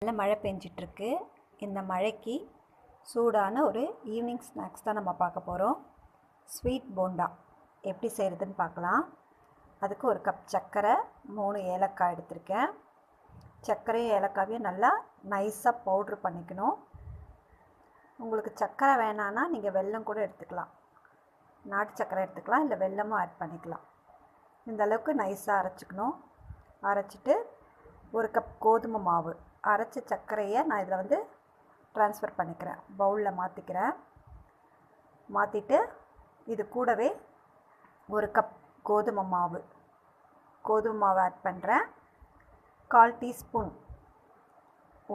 நல்ல மழை பெஞ்சிட்ருக்கு. இந்த மழைக்கு சூடான ஒரு ஈவினிங் ஸ்நாக்ஸ் தான் நம்ம பார்க்க போகிறோம். ஸ்வீட் போண்டா எப்படி செய்கிறதுன்னு பார்க்கலாம். அதுக்கு ஒரு கப் சர்க்கரை, 3 ஏலக்காய் எடுத்திருக்கேன். சர்க்கரையும் ஏலக்காவையும் நல்லா நைஸாக பவுட்ரு பண்ணிக்கணும். உங்களுக்கு சர்க்கரை வேணான்னா நீங்கள் வெல்லம் கூட எடுத்துக்கலாம். நாட்டு சர்க்கரை எடுத்துக்கலாம், இல்லை வெல்லமும் ஆட் பண்ணிக்கலாம். இந்த அளவுக்கு நைஸாக அரைச்சிக்கணும். அரைச்சிட்டு ஒரு கப் கோதுமை மாவு, அரைச்ச சர்க்கரையை நான் இதில் ட்ரான்ஸ்ஃபர் பண்ணிக்கிறேன், பவுலில் மாற்றிக்கிறேன். மாற்றிட்டு இது கூடவே ஒரு கப் கோதுமை மாவு ஆட் பண்ணுறேன். 1/4 டீஸ்பூன்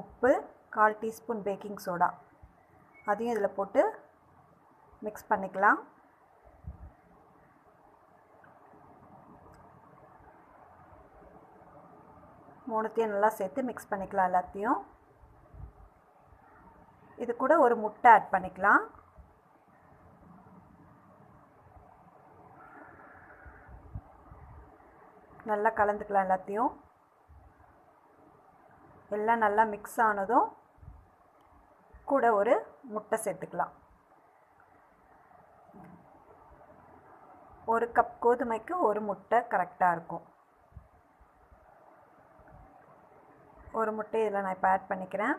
உப்பு, 1/4 டீஸ்பூன் பேக்கிங் சோடா, அதையும் இதில் போட்டு மிக்ஸ் பண்ணிக்கலாம். மூணுத்தையும் நல்லா சேர்த்து மிக்ஸ் பண்ணிக்கலாம் எல்லாத்தையும். இது கூட ஒரு முட்டை ஆட் பண்ணிக்கலாம். நல்லா கலந்துக்கலாம் எல்லாத்தையும். எல்லாம் நல்லா மிக்ஸ் ஆனதும் கூட ஒரு முட்டை சேர்த்துக்கலாம். ஒரு கப் கோதுமைக்கு ஒரு முட்டை கரெக்டாக இருக்கும். ஒரு முட்டை இதில் நான் இப்போ ஆட் பண்ணிக்கிறேன்.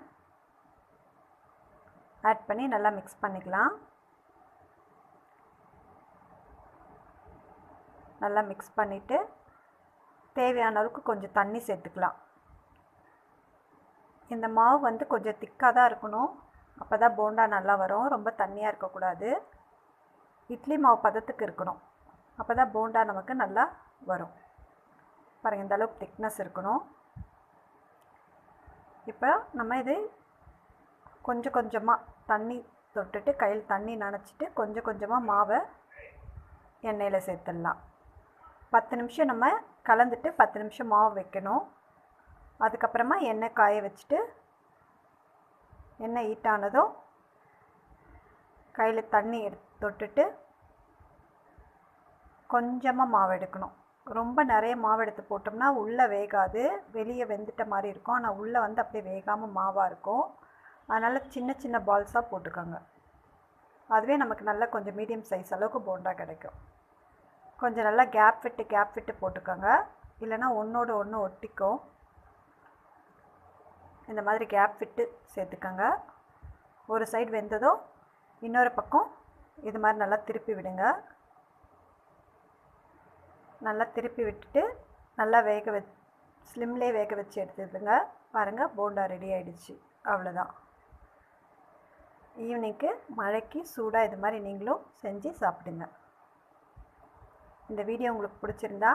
ஆட் பண்ணி நல்லா மிக்ஸ் பண்ணிக்கலாம். நல்லா மிக்ஸ் பண்ணிவிட்டு தேவையான அளவுக்கு கொஞ்சம் தண்ணி சேர்த்துக்கலாம். இந்த மாவு கொஞ்சம் திக்காக தான் இருக்கணும், அப்போ தான் போண்டா நல்லா வரும். ரொம்ப தண்ணியாக இருக்கக்கூடாது. இட்லி மாவு பதத்துக்கு இருக்கணும், அப்போ தான் போண்டா நமக்கு நல்லா வரும். பாருங்கள், இந்த அளவுக்கு திக்னஸ் இருக்கணும். இப்போ நம்ம இது கொஞ்சம் கொஞ்சமாக தண்ணி தொட்டுட்டு கையில் தண்ணி நனைச்சிட்டு கொஞ்சம் கொஞ்சமாக மாவை எண்ணெயில் சேர்த்துடலாம். 10 நிமிஷம் நம்ம கலந்துட்டு 10 நிமிஷம் மாவு வைக்கணும். அதுக்கப்புறமா எண்ணெய் காய வச்சுட்டு எண்ணெய் ஹீட்டானதும் கையில் தண்ணி தொட்டுட்டு கொஞ்சமாக மாவு எடுக்கணும். ரொம்ப நிறைய மாவு எடுத்து போட்டோம்னா உள்ளே வேகாது, வெளியே வெந்துட்ட மாதிரி இருக்கும். ஆனால் உள்ளே அப்படியே வேகாமல் மாவாக இருக்கும். அதனால் சின்ன சின்ன பால்ஸாக போட்டுக்கோங்க. அதுவே நமக்கு நல்லா கொஞ்சம் மீடியம் சைஸ் அளவுக்கு போண்டா கிடைக்கும். கொஞ்சம் நல்லா கேப் விட்டு போட்டுக்கோங்க, இல்லைன்னா ஒன்றோடு ஒன்று ஒட்டிக்கும். இந்த மாதிரி கேப் விட்டு சேர்த்துக்கோங்க. ஒரு சைடு வெந்ததோ இன்னொரு பக்கம் இது மாதிரி நல்லா திருப்பி விடுங்க. நல்லா திருப்பி விட்டுட்டு நல்லா ஸ்லிம்லேயே வேக வச்சு எடுத்துடுங்க. பாருங்கள், போண்டா ரெடி ஆகிடுச்சு. அவ்வளோதான். ஈவினிங்க்கு மழைக்கு சூடாக இது மாதிரி நீங்களும் செஞ்சு சாப்பிடுங்க. இந்த வீடியோ உங்களுக்கு பிடிச்சிருந்தா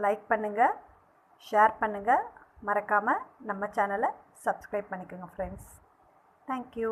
லைக் பண்ணுங்கள், ஷேர் பண்ணுங்கள், மறக்காமல் நம்ம சேனலை சப்ஸ்கிரைப் பண்ணிக்கோங்க ஃப்ரெண்ட்ஸ். தேங்க்யூ.